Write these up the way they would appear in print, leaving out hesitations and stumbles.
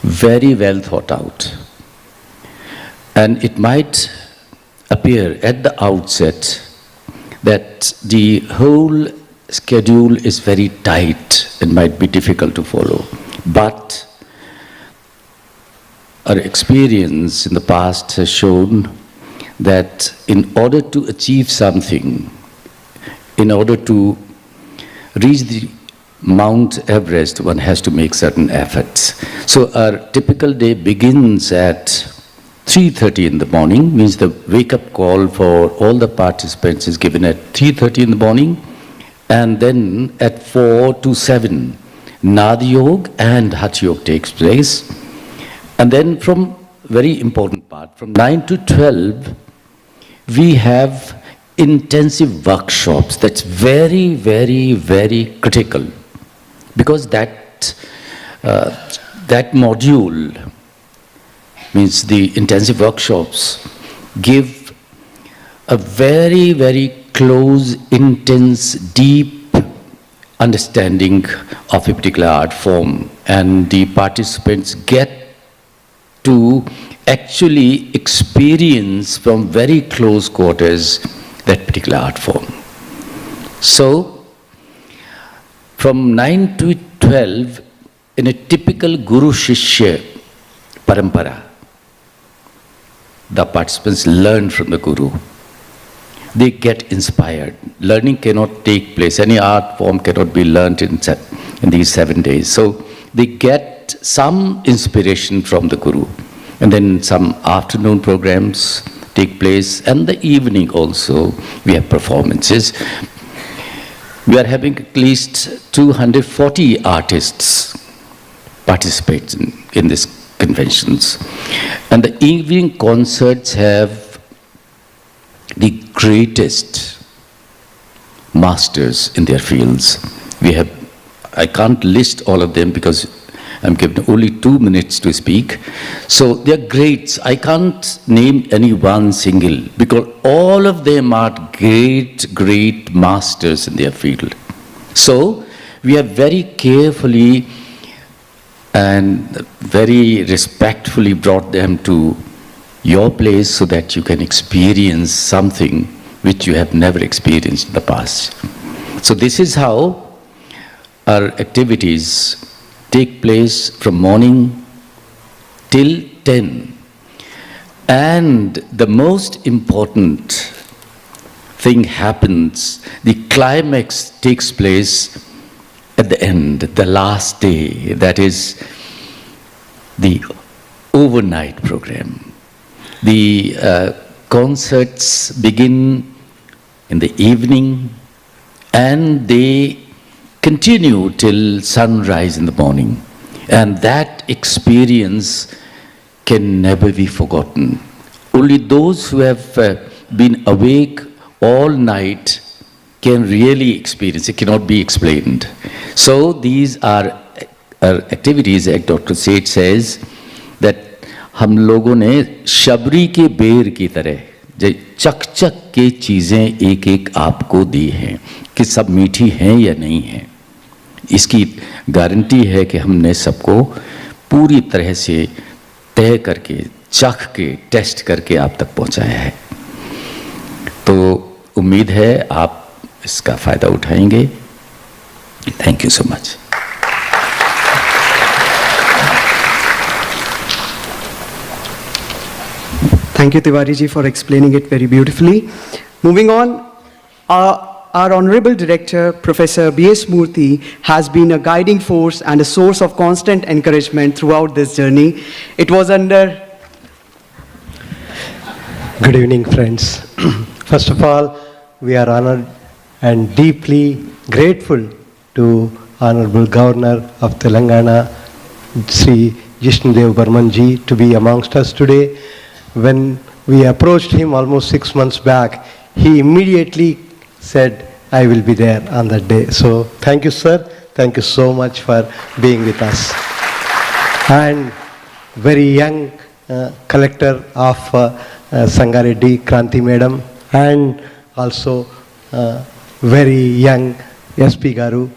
very well thought out. And it might appear at the outset that the whole schedule is very tight and might be difficult to follow. But our experience in the past has shown that in order to achieve something, in order to reach the Mount Everest, one has to make certain efforts. So our typical day begins at 3:30 in the morning, means the wake-up call for all the participants is given at 3:30 in the morning, and then at 4 to 7, Nadi Yog and Hatha Yog takes place. And then from very important part, from 9 to 12, we have intensive workshops. That's very, very, very critical, because that module, means the intensive workshops, give a very, very close, intense, deep understanding of a particular art form, and the participants get to actually experience from very close quarters that particular art form. So, from 9 to 12, in a typical Guru-Shishya parampara, the participants learn from the Guru. They get inspired. Learning cannot take place. Any art form cannot be learned in these 7 days. So they get some inspiration from the Guru. And then some afternoon programs take place, and the evening also we have performances. We are having at least 240 artists participate in these conventions. And the evening concerts have the greatest masters in their fields. I can't list all of them because I'm given only 2 minutes to speak. So they're greats. I can't name any one single, because all of them are great, great masters in their field. So we have very carefully and very respectfully brought them to your place so that you can experience something which you have never experienced in the past. So this is how our activities take place from morning till 10. And the most important thing happens, the climax takes place at the end, the last day, that is the overnight program. The concerts begin in the evening and they continue till sunrise in the morning. And that experience can never be forgotten. Only those who have been awake all night can really experience it, cannot be explained. So these are activities, like Dr. Seth says, that हम लोगों ने शबरी के बेर की तरह चक चक के चीज़ें एक एक आपको दी हैं कि सब मीठी हैं या नहीं हैं। इसकी गारंटी है कि हमने सबको पूरी तरह से तय करके, चख के, टेस्ट करके आप तक पहुंचाया है। तो उम्मीद है आप इसका फ़ायदा उठाएंगे। Thank you so much. Thank you, Tiwari ji, for explaining it very beautifully. Moving on, our Honourable Director, Professor B.S. Murthy, has been a guiding force and a source of constant encouragement throughout this journey. It was under... Good evening, friends. First of all, we are honoured and deeply grateful to Honourable Governor of Telangana, Sri Jishnu Varma ji, to be amongst us today. When we approached him almost 6 months back, he immediately said, I will be there on that day. So thank you, sir. Thank you so much for being with us. And very young collector of Sangareddy, Kranti Madam, and also very young SP Garu,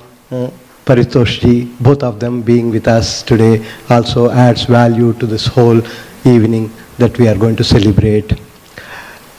Paritoshji, both of them being with us today also adds value to this whole evening that we are going to celebrate.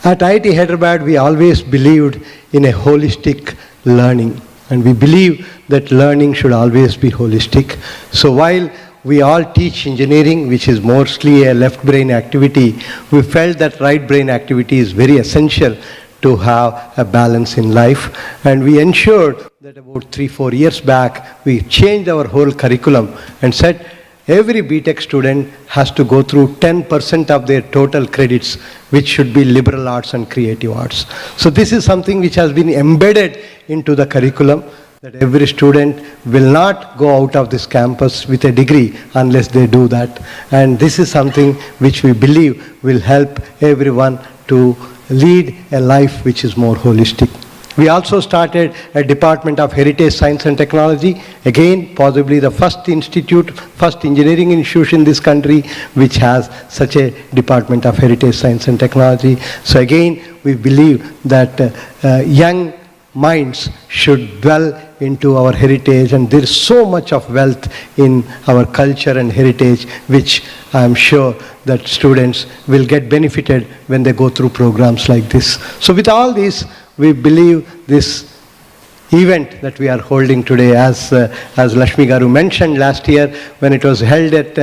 At IIT Hyderabad, we always believed in a holistic learning, and we believe that learning should always be holistic. So while we all teach engineering, which is mostly a left brain activity, we felt that right brain activity is very essential to have a balance in life. And we ensured that about 3-4 years back, we changed our whole curriculum and said every BTech student has to go through 10% of their total credits, which should be liberal arts and creative arts. So this is something which has been embedded into the curriculum, that every student will not go out of this campus with a degree unless they do that. And this is something which we believe will help everyone to lead a life which is more holistic. We also started a Department of Heritage Science and Technology, again possibly the first institute, first engineering institution in this country which has such a Department of Heritage Science and Technology. So again, we believe that young minds should dwell into our heritage, and there is so much of wealth in our culture and heritage, which I am sure that students will get benefited when they go through programs like this. So with all this, we believe this event that we are holding today, as Lakshmi Garu mentioned last year when it was held at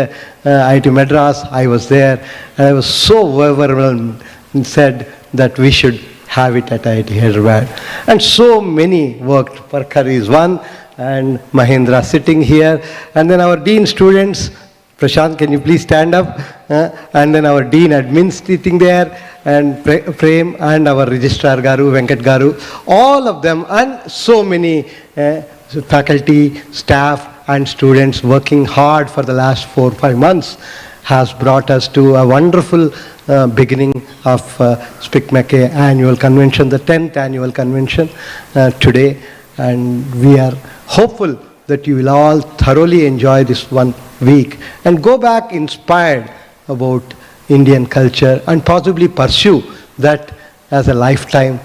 IIT Madras, I was there, and I was so overwhelmed and said that we should have it at IIT Hyderabad. And so many worked. Parkar is one, and Mahendra sitting here, and then our dean students. Prashant, can you please stand up? And then our dean admin sitting there, and Prem, and our registrar Garu, Venkat Garu, all of them, and so many faculty, staff and students working hard for the last 4-5 months has brought us to a wonderful beginning of SPIC MACAY annual convention, the 10th annual convention today. And we are hopeful that you will all thoroughly enjoy this 1 week and go back inspired about Indian culture and possibly pursue that as a lifetime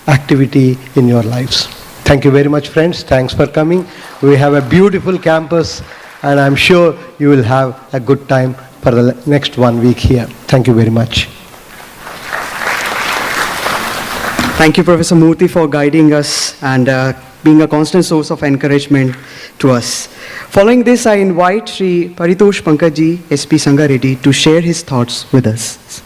activity in your lives. Thank you very much, friends. Thanks for coming. We have a beautiful campus, and I'm sure you will have a good time for the next 1 week here. Thank you very much. Thank you, Professor Murthy, for guiding us and being a constant source of encouragement to us. Following this, I invite Sri Paritosh Pankajji, SP Sangareddy, to share his thoughts with us.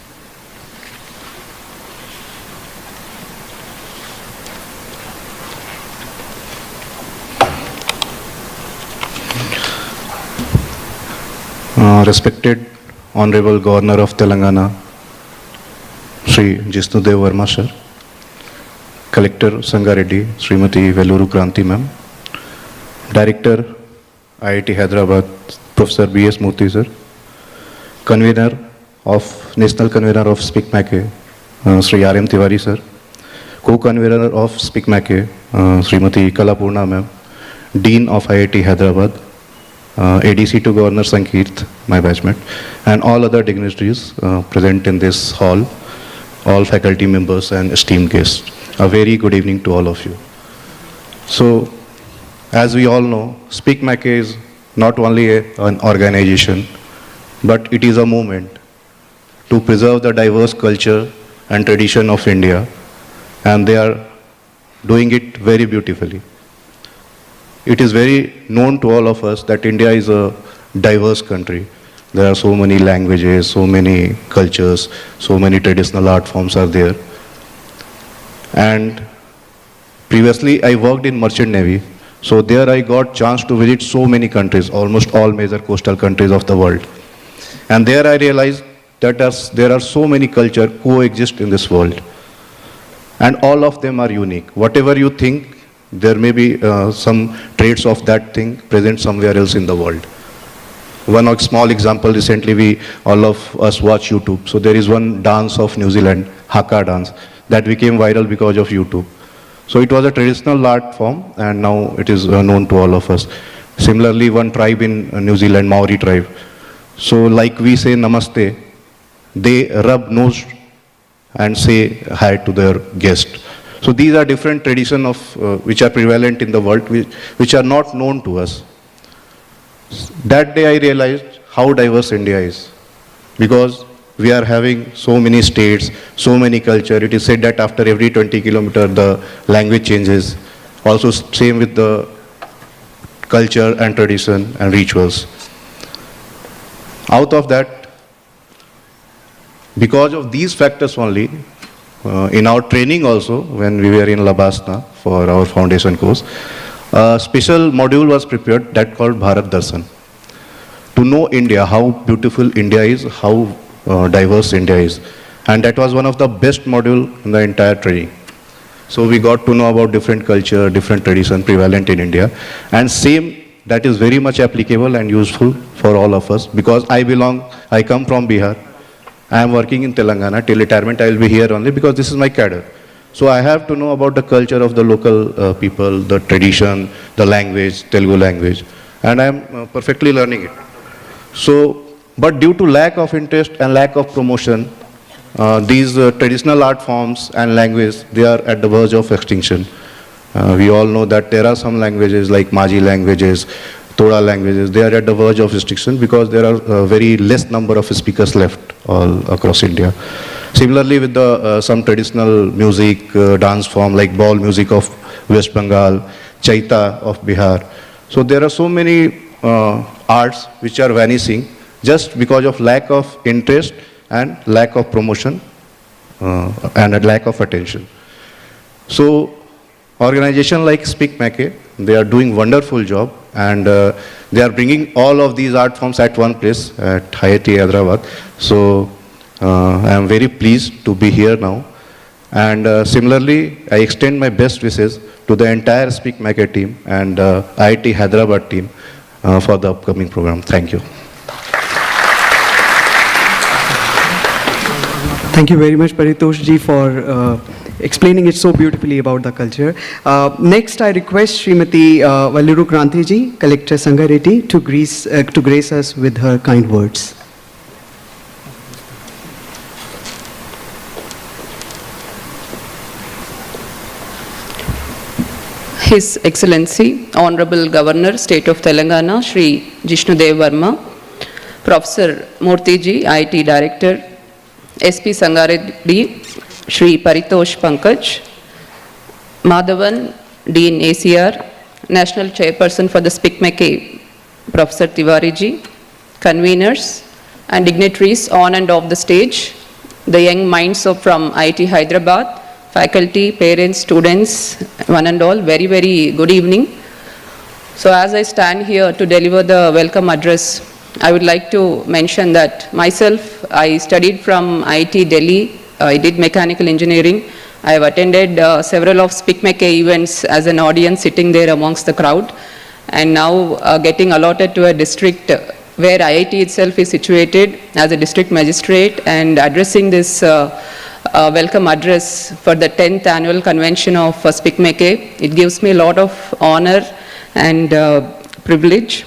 Respected Honourable Governor of Telangana, Sri Jishnu Varma sir, Collector Sangareddy, Srimati Veluru Kranti ma'am, Director IIT Hyderabad, Professor B.S. Murthy sir, National Convener of SPIC MACAY, Sri R.M. Tiwari sir, Co-Convener of SPIC MACAY, Srimati Kalapurna ma'am, Dean of IIT Hyderabad, ADC to Governor Sankeet, my batchmate, and all other dignitaries present in this hall, all faculty members and esteemed guests. A very good evening to all of you. So, as we all know, SPIC MACAY is not only an organization, but it is a movement to preserve the diverse culture and tradition of India, and they are doing it very beautifully. It is very known to all of us that India is a diverse country. There are so many languages, so many cultures, so many traditional art forms are there. And previously I worked in Merchant Navy, so there I got chance to visit so many countries, almost all major coastal countries of the world. And there I realized that there are so many cultures coexist in this world. And all of them are unique. Whatever you think, there may be some traits of that thing present somewhere else in the world. One small example, recently all of us watch YouTube. So there is one dance of New Zealand, Haka dance, that became viral because of YouTube. So it was a traditional art form, and now it is known to all of us. Similarly, one tribe in New Zealand, Maori tribe. So like we say namaste, they rub nose and say hi to their guest. So these are different traditions of which are prevalent in the world, which are not known to us. That day I realized how diverse India is, because we are having so many states, so many culture. It is said that after every 20 kilometers the language changes. Also same with the culture and tradition and rituals. Out of that, because of these factors only, in our training also, when we were in Labasna for our foundation course, a special module was prepared that called Bharat Darshan. To know India, how beautiful India is, how diverse India is. And that was one of the best module in the entire training. So we got to know about different culture, different tradition prevalent in India. And same, that is very much applicable and useful for all of us, because I come from Bihar. I am working in Telangana. Till retirement I will be here only because this is my cadre. So I have to know about the culture of the local people, the tradition, the language, Telugu language. And I am perfectly learning it. So, but due to lack of interest and lack of promotion, these traditional art forms and language, they are at the verge of extinction. We all know that there are some languages like Maji languages, Toda languages, they are at the verge of extinction because there are very less number of speakers left all across India. Similarly with the some traditional music, dance form like ball music of West Bengal, Chaita of Bihar. So there are so many arts which are vanishing just because of lack of interest and lack of promotion and a lack of attention. So organization like SPIC MACAY, they are doing wonderful job, and they are bringing all of these art forms at one place at IIT Hyderabad. So I am very pleased to be here now. And similarly, I extend my best wishes to the entire SPIC MACAY team and IIT Hyderabad team for the upcoming program. Thank you. Thank you very much, Paritosh ji, for explaining it so beautifully about the culture. Next, I request Srimati Valluru Kranti ji, Collector Sangareddy, to grace us with her kind words. His Excellency, Honourable Governor, State of Telangana, Shri Jishnu Varma, Professor Murthy ji, IT Director, SP Sangareddy, Shri Paritosh Pankaj, Madhavan, Dean ACR, National Chairperson for the SPIC MACAY, Professor Tiwari ji, conveners and dignitaries on and off the stage, the young minds from IIT Hyderabad, faculty, parents, students, one and all, very, very good evening. So as I stand here to deliver the welcome address, I would like to mention that myself, I studied from IIT Delhi. I did mechanical engineering. I have attended several of SPIC MACAY events as an audience sitting there amongst the crowd, and now getting allotted to a district where IIT itself is situated as a district magistrate and addressing this welcome address for the 10th annual convention of SPIC MACAY. It gives me a lot of honor and privilege.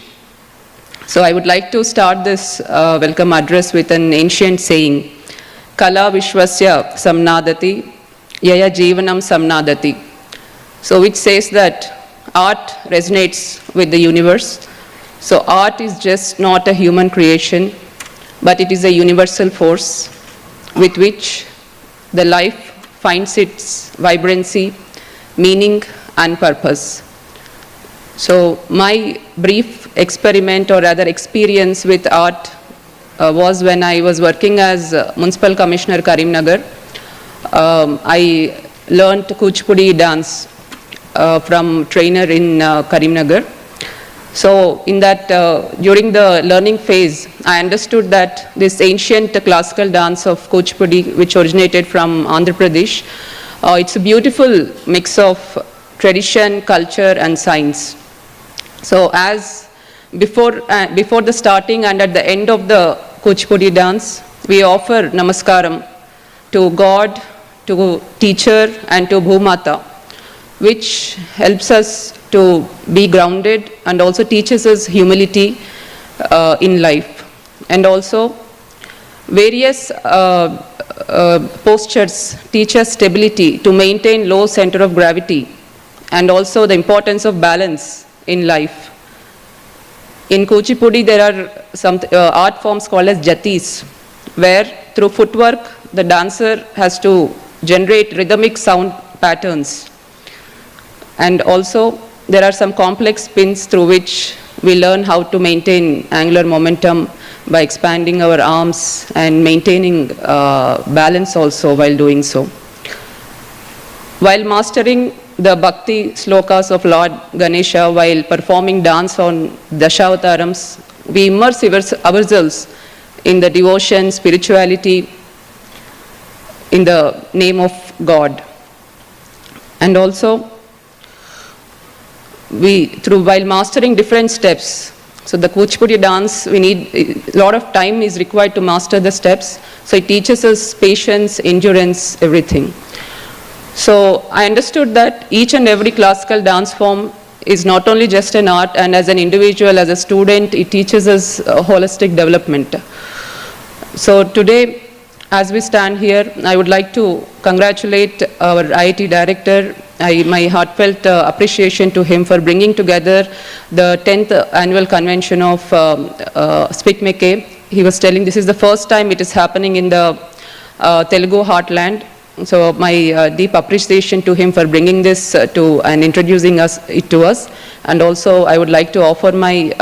So I would like to start this welcome address with an ancient saying, Kala Vishwasya Samnadati, Yaya Jivanam Samnadati. So which says that art resonates with the universe. So art is just not a human creation, but it is a universal force with which the life finds its vibrancy, meaning and purpose. So my brief experiment, or rather experience with art was when I was working as Municipal Commissioner Karimnagar. I learnt Kuchipudi dance from trainer in Karimnagar. So in that, during the learning phase, I understood that this ancient classical dance of Kuchipudi, which originated from Andhra Pradesh, it's a beautiful mix of tradition, culture and science. So as before the starting and at the end of the Kuchipudi dance, we offer namaskaram to God, to teacher and to Bhumata, which helps us to be grounded and also teaches us humility in life. And also various postures teach us stability to maintain low center of gravity and also the importance of balance in life. In Kuchipudi, there are some art forms called as jatis, where through footwork, the dancer has to generate rhythmic sound patterns. And also, there are some complex spins through which we learn how to maintain angular momentum by expanding our arms and maintaining balance also while doing so. While mastering the Bhakti slokas of Lord Ganesha while performing dance on Dashavatharams, we immerse ourselves in the devotion, spirituality, in the name of God. And also, while mastering different steps, so the Kuchipudi dance, we need a lot of time is required to master the steps. So it teaches us patience, endurance, everything. So I understood that each and every classical dance form is not only just an art, and as an individual, as a student, it teaches us holistic development. So today, as we stand here, I would like to congratulate our IIT director. My heartfelt appreciation to him for bringing together the 10th annual convention of SPIC MACAY. He was telling this is the first time it is happening in the Telugu heartland. So my deep appreciation to him for bringing this and introducing it to us. And also I would like to offer my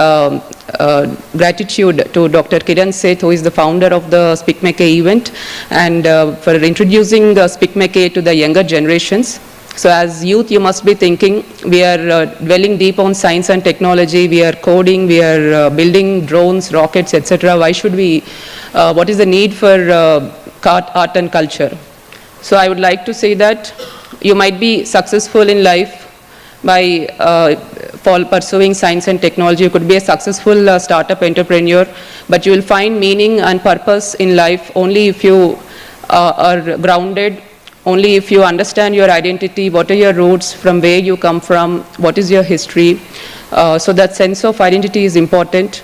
gratitude to Dr. Kiran Seth, who is the founder of the SPIC MACAY event, and for introducing SPIC MACAY to the younger generations. So as youth, you must be thinking, we are dwelling deep on science and technology, we are coding, we are building drones, rockets, etc. Why should we, what is the need for art and culture? So I would like to say that you might be successful in life by pursuing science and technology. You could be a successful startup entrepreneur, but you will find meaning and purpose in life only if you are grounded, only if you understand your identity, what are your roots, from where you come from, what is your history. So that sense of identity is important.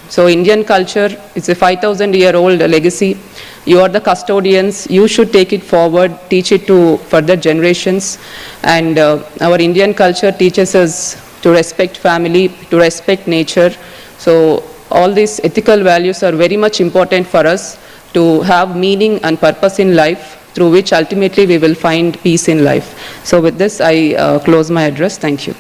So Indian culture is a 5,000-year-old legacy. You are the custodians. You should take it forward, teach it to further generations. And our Indian culture teaches us to respect family, to respect nature. So all these ethical values are very much important for us to have meaning and purpose in life, through which ultimately we will find peace in life. So with this, I close my address. Thank you.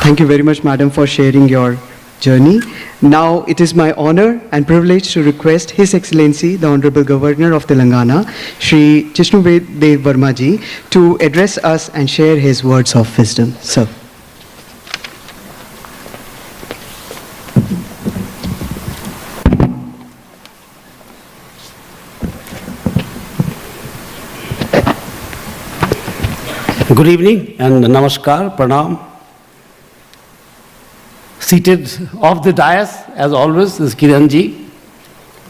Thank you very much, madam, for sharing your journey. Now it is my honor and privilege to request His Excellency, the Honourable Governor of Telangana, Shri Jishnu Varma ji, to address us and share his words of wisdom. Sir. Good evening and namaskar, pranam. Seated off the dais, as always, is Kiranji,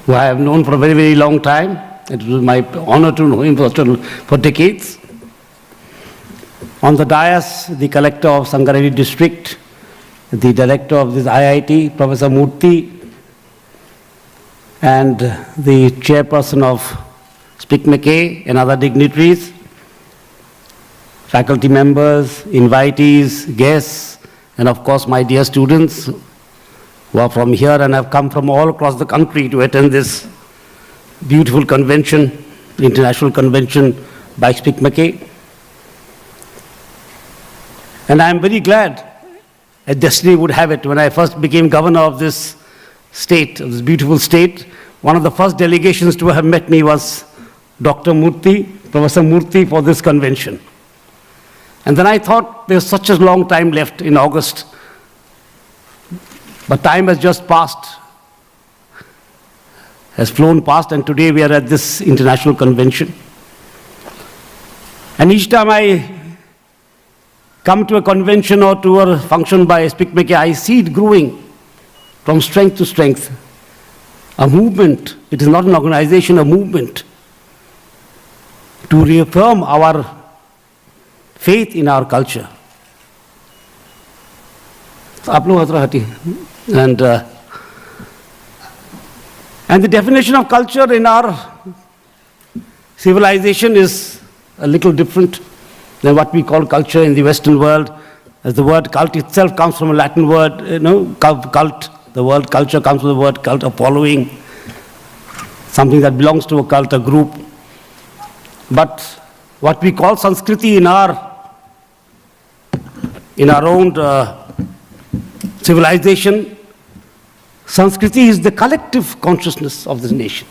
who I have known for a very, very long time. It was my honor to know him for decades. On the dais, the collector of Sangareddy district, the director of this IIT, Professor Murthy, and the chairperson of SPIC MACAY and other dignitaries, faculty members, invitees, guests, and of course my dear students who are from here and have come from all across the country to attend this beautiful convention, international convention by SPIC MACAY. And I am very glad, as destiny would have it, when I first became governor of this state, of this beautiful state, one of the first delegations to have met me was Dr. Murthy, Professor Murthy, for this convention. And then I thought there's such a long time left in August. But time has just passed, has flown past, and today we are at this international convention. And each time I come to a convention or to a function by SPIC MACAY, I see it growing from strength to strength. A movement, it is not an organization, a movement to reaffirm our faith in our culture. And And the definition of culture in our civilization is a little different than what we call culture in the Western world, as the word cult itself comes from a Latin word, cult. The word culture comes from the word cult, of following, something that belongs to a cult, a group. But what we call Sanskriti in our own civilization, Sanskriti is the collective consciousness of this nation.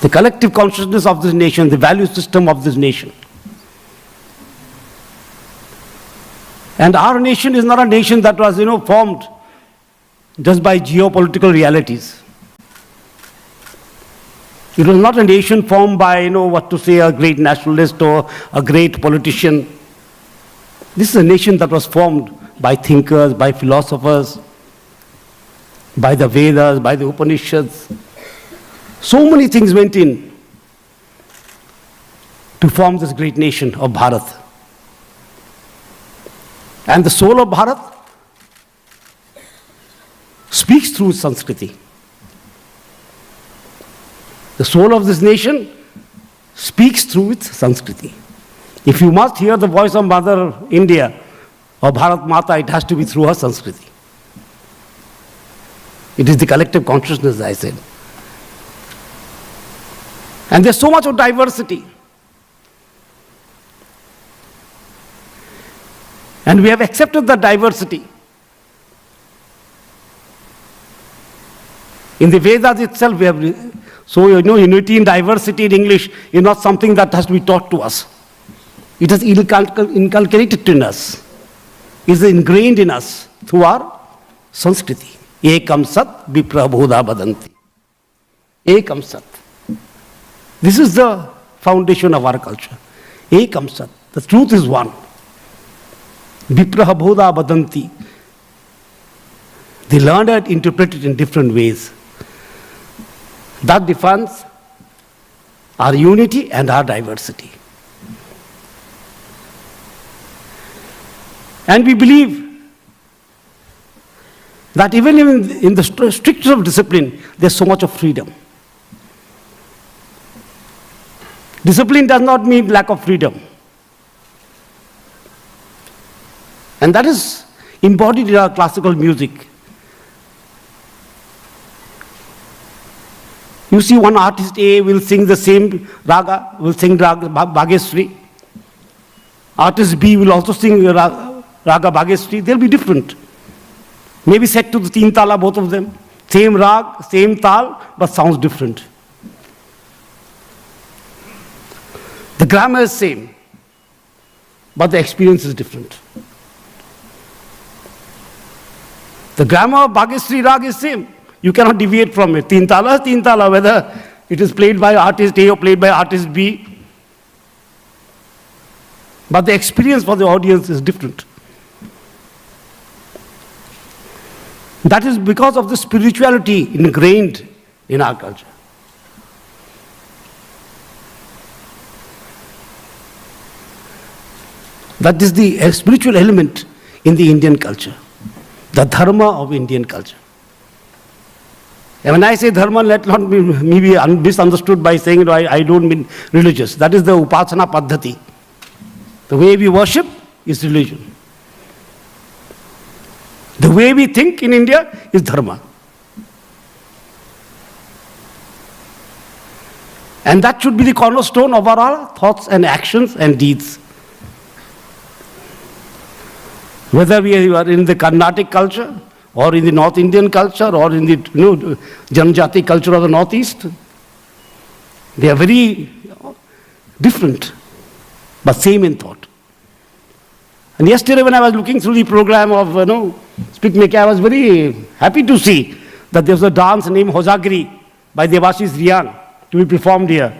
The collective consciousness of this nation, the value system of this nation. And our nation is not a nation that was, formed just by geopolitical realities. It was not a nation formed by, a great nationalist or a great politician. This is a nation that was formed by thinkers, by philosophers, by the Vedas, by the Upanishads. So many things went in to form this great nation of Bharat. And the soul of Bharat speaks through Sanskriti. The soul of this nation speaks through its Sanskriti. If you must hear the voice of Mother India or Bharat Mata, it has to be through her Sanskriti. It is the collective consciousness, I said. And there's so much of diversity. And we have accepted the diversity. In the Vedas itself, we have, unity and diversity in English is not something that has to be taught to us. It is inculcated in us. It is ingrained in us through our Sanskriti. Ekam sat viprabodha badanti. Ekam sat. This is the foundation of our culture. Ekam sat. The truth is one. Vipraha bodha badanti. The learned interpret it in different ways. That defines our unity and our diversity. And we believe that even in the strictest of discipline, there's so much of freedom. Discipline does not mean lack of freedom. And that is embodied in our classical music. You see, one artist A will sing the same raga, will sing raga Bhagesri. Artist B will also sing raga Bhagesri. They'll be different. Maybe set to the teen tala, both of them. Same rag, same tal, but sounds different. The grammar is same, but the experience is different. The grammar of Bhagesri rag is same. You cannot deviate from it. Teen tala, whether it is played by artist A or played by artist B. But the experience for the audience is different. That is because of the spirituality ingrained in our culture. That is the spiritual element in the Indian culture, the dharma of Indian culture. And when I say dharma, let not be misunderstood by saying I don't mean religious. That is the upasana paddhati. The way we worship is religion. The way we think in India is dharma. And that should be the cornerstone of our thoughts and actions and deeds. Whether we are in the Carnatic culture, or in the North Indian culture, or in the Janjati culture of the Northeast, they are very different, but same in thought. And yesterday when I was looking through the program of SPIC MACAY, I was very happy to see that there was a dance named Hosagiri by Devashish Riyang to be performed here.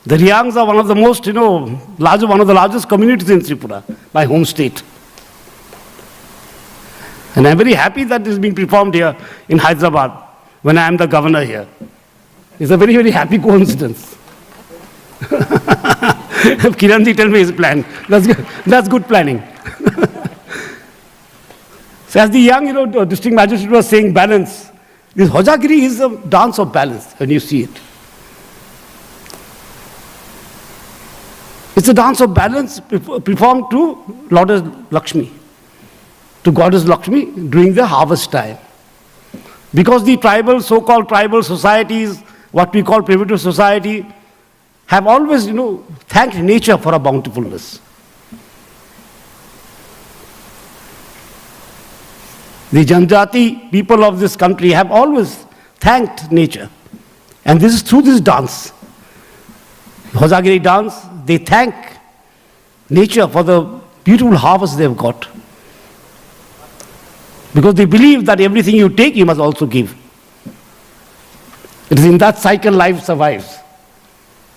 The Riyangs are one of the most, one of the largest communities in Tripura, my home state. And I'm very happy that this is being performed here in Hyderabad when I am the governor here. It's a very, very happy coincidence. Kiranji, tell me his plan. That's good planning. So as the young, district magistrate was saying balance, this Hojagiri is a dance of balance when you see it. It's a dance of balance performed to Goddess Lakshmi, during the harvest time. Because the tribal, so-called tribal societies, what we call primitive society, have always, thanked nature for her bountifulness. The Janjati people of this country have always thanked nature. And this is through this dance. Hojagiri dance, they thank nature for the beautiful harvest they've got. Because they believe that everything you take, you must also give. It is in that cycle life survives.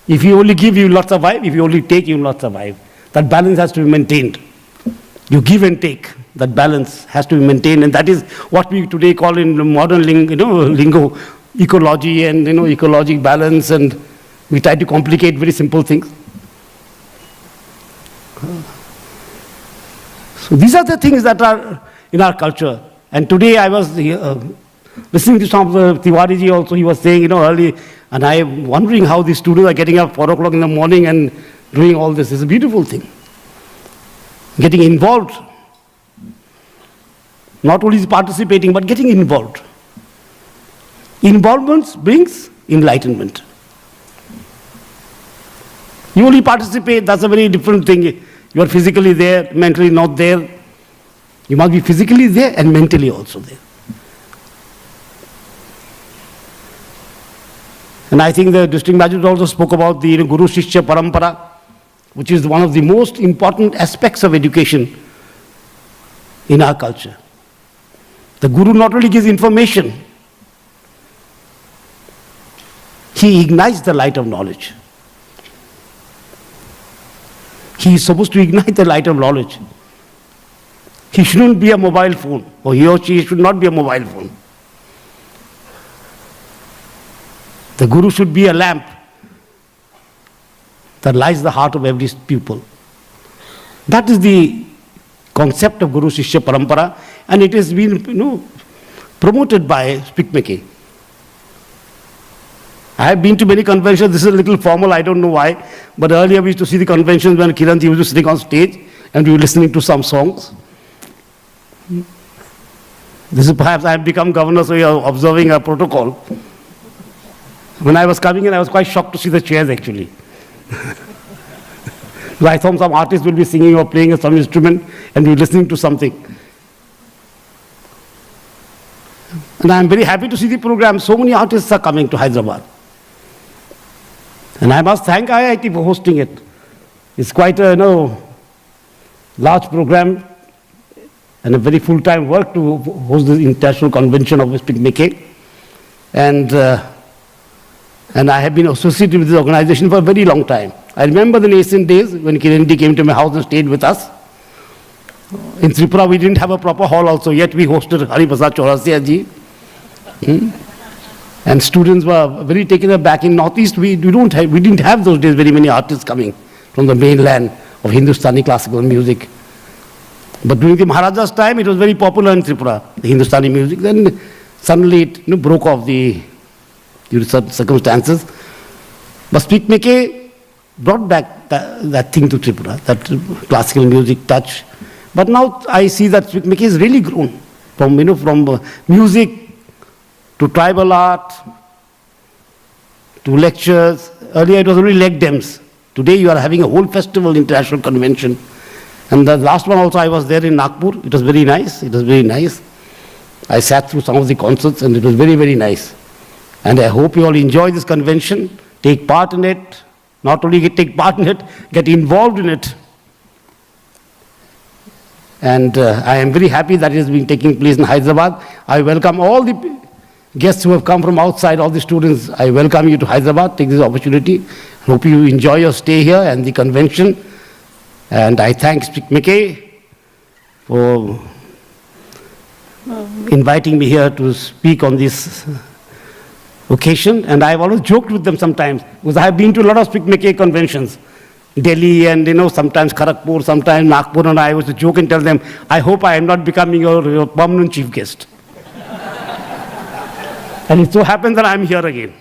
If you only give, you will not survive. If you only take, you will not survive. That balance has to be maintained. You give and take. That balance has to be maintained. And that is what we today call in modern lingo, ecology and ecologic balance. And we try to complicate very simple things. So these are the things that are in our culture. And today I was listening to some of the Tiwariji also. He was saying, early, and I am wondering how these students are getting up 4 o'clock in the morning and doing all this. It's a beautiful thing. Getting involved. Not only participating, but getting involved. Involvement brings enlightenment. You only participate, that's a very different thing. You are physically there, mentally not there. You must be physically there and mentally also there. And I think the district magistrate also spoke about the Guru Shishya Parampara, which is one of the most important aspects of education in our culture. The Guru not only gives information, he ignites the light of knowledge. He is supposed to ignite the light of knowledge. He shouldn't be a mobile phone, or he or she should not be a mobile phone. The Guru should be a lamp that lights the heart of every pupil. That is the concept of Guru Shishya Parampara, and it has been promoted by SPIC MACAY. I have been to many conventions. This is a little formal, I don't know why, but earlier we used to see the conventions when Kiranji was sitting on stage and we were listening to some songs. This is perhaps I have become governor, so you are observing a protocol. When I was coming in, I was quite shocked to see the chairs actually. I thought some artist will be singing or playing some instrument and we were listening to something. And I am very happy to see the program. So many artists are coming to Hyderabad. And I must thank IIT for hosting it. It's quite a large program and a very full-time work to host the international convention of SPIC MACAY. And I have been associated with this organization for a very long time. I remember the nascent days when Kiranji came to my house and stayed with us. In Tripura, we didn't have a proper hall also, yet we hosted Hari Prasad Chaurasia ji. And students were very taken aback. In Northeast, we didn't have those days very many artists coming from the mainland of Hindustani classical music. But during the Maharaja's time, it was very popular in Tripura, the Hindustani music. Then suddenly it broke off due to circumstances. But SPIC MACAY brought back that thing to Tripura, that classical music touch. But now I see that SPIC MACAY has really grown from music to tribal art to lectures. Earlier it was only leg dems. Today you are having a whole festival, international convention. And the last one also I was there in Nagpur. It was very nice. I sat through some of the concerts and it was very, very nice. And I hope you all enjoy this convention, take part in it, not only take part in it, get involved in it. And I am very happy that it has been taking place in Hyderabad. I welcome all the guests who have come from outside, all the students. I welcome you to Hyderabad, take this opportunity. Hope you enjoy your stay here and the convention. And I thank SPIC MACAY for inviting me here to speak on this occasion. And I've always joked with them sometimes, because I have been to a lot of SPIC MACAY conventions. Delhi and, sometimes Kharagpur, sometimes Nagpur, and I was to joke and tell them, I hope I am not becoming your permanent chief guest. And it so happens that I am here again.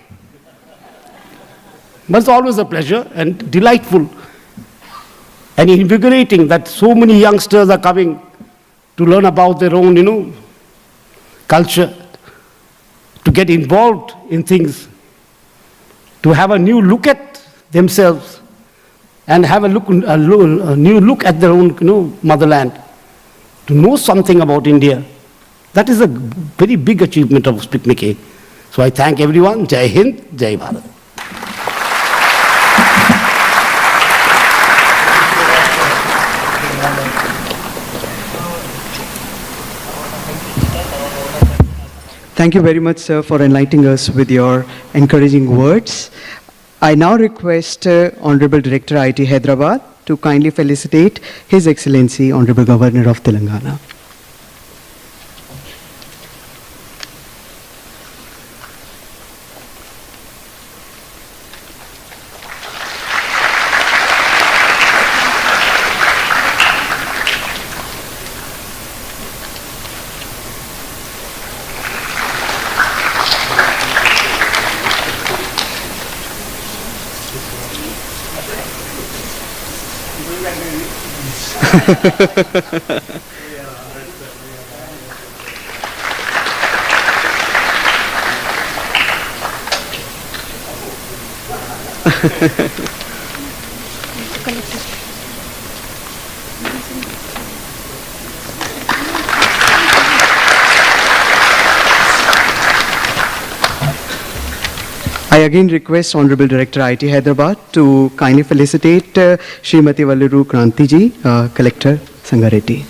But it's always a pleasure and delightful and invigorating that so many youngsters are coming to learn about their own, culture, to get involved in things, to have a new look at themselves and have a new look at their own motherland, to know something about India. That is a very big achievement of SPIC MACAY. So I thank everyone. Jai Hind, Jai Bharat. Thank you very much, sir, for enlightening us with your encouraging words. I now request Honourable Director IT Hyderabad to kindly felicitate His Excellency Honourable Governor of Telangana. I again request Honourable Director IT Hyderabad to kindly felicitate Srimati Valluru Krantiji, Collector, Sangareddy.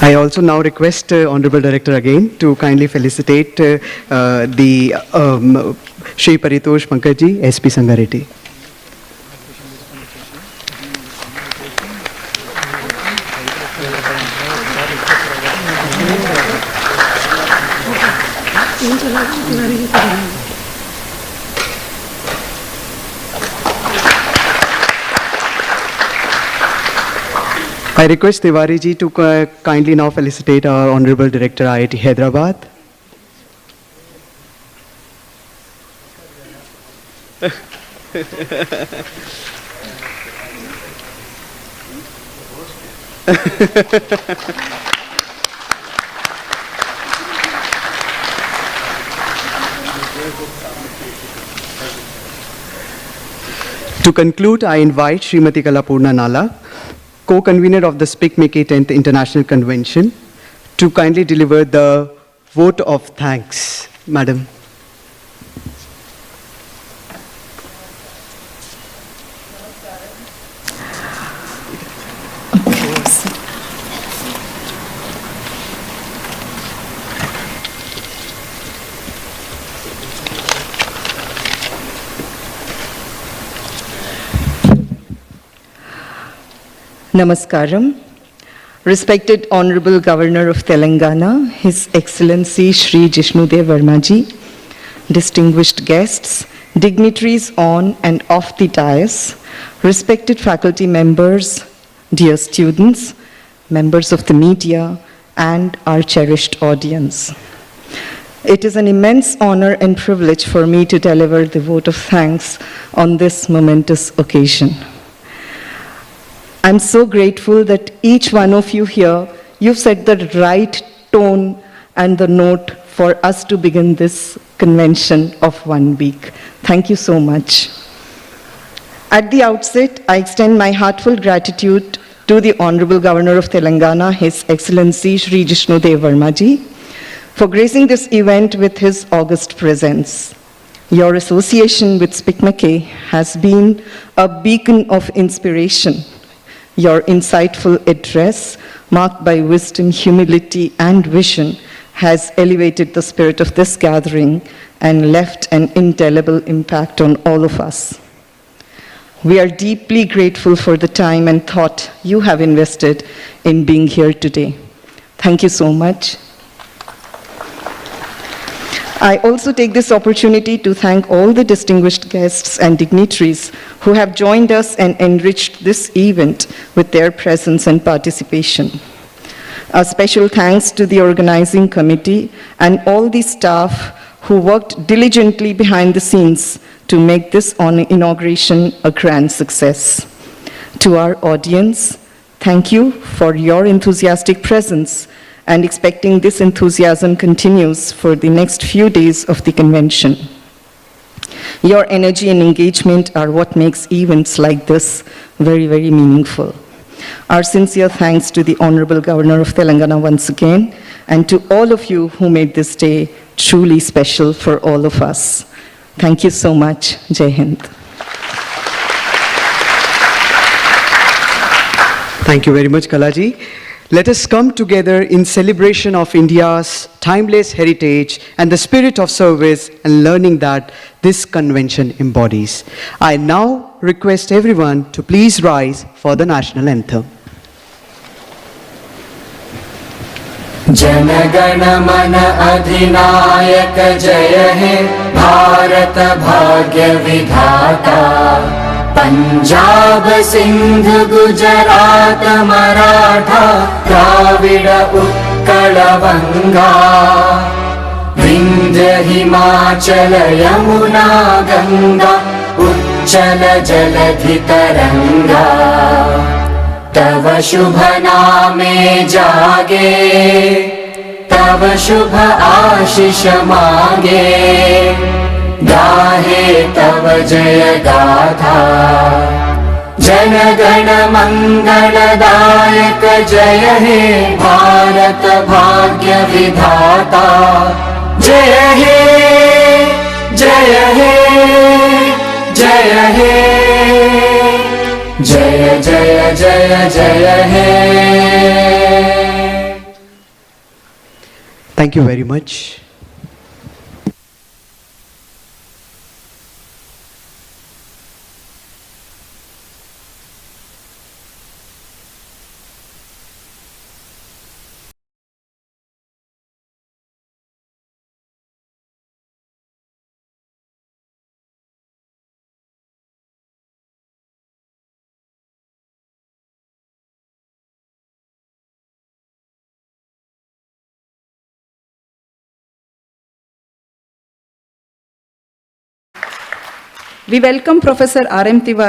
I also now request Honourable Director again to kindly felicitate the Shri Paritosh Pankajji, SP Sangareddy. I request Tiwari ji to kindly now felicitate our Honourable Director IIT Hyderabad. To conclude, I invite Srimati Kalapurna Nala, co-convener of the SPIC MACAY 10th International Convention, to kindly deliver the vote of thanks. Madam. Namaskaram. Respected Honourable Governor of Telangana, His Excellency Shri Jishnu Varma ji, distinguished guests, dignitaries on and off the dais, respected faculty members, dear students, members of the media, and our cherished audience. It is an immense honor and privilege for me to deliver the vote of thanks on this momentous occasion. I'm so grateful that each one of you here, you've set the right tone and the note for us to begin this convention of 1 week. Thank you so much. At the outset, I extend my heartfelt gratitude to the Honourable Governor of Telangana, His Excellency Shri Jishnu Varma ji, for gracing this event with his august presence. Your association with SPIC MACAY has been a beacon of inspiration. Your insightful address, marked by wisdom, humility, and vision, has elevated the spirit of this gathering and left an indelible impact on all of us. We are deeply grateful for the time and thought you have invested in being here today. Thank you so much. I also take this opportunity to thank all the distinguished guests and dignitaries who have joined us and enriched this event with their presence and participation. A special thanks to the organizing committee and all the staff who worked diligently behind the scenes to make this inauguration a grand success. To our audience, thank you for your enthusiastic presence and expecting this enthusiasm continues for the next few days of the convention. Your energy and engagement are what makes events like this very, very meaningful. Our sincere thanks to the Honourable Governor of Telangana once again, and to all of you who made this day truly special for all of us. Thank you so much. Jai Hind. Thank you very much, Kalaji. Let us come together in celebration of India's timeless heritage and the spirit of service and learning that this convention embodies. I now request everyone to please rise for the national anthem. जनगण मन अधिनायक जय हे भारत भाग्य विधाता पंजाब सिंध गुजरात मराठा द्राविड उत्कल बंगा विंध्य हिमाचल यमुना गंगा उच्चल जलधि तरंगा तव शुभ नामे जागे तव शुभ आशीष मांगे गाहे तव जय गाथा जन गण मंगलदायक जय हे भारत भाग्य विधाता जय हे जय हे जय हे जय जय जय जय हे. Thank you very much. We welcome Professor R.M. Tiwari.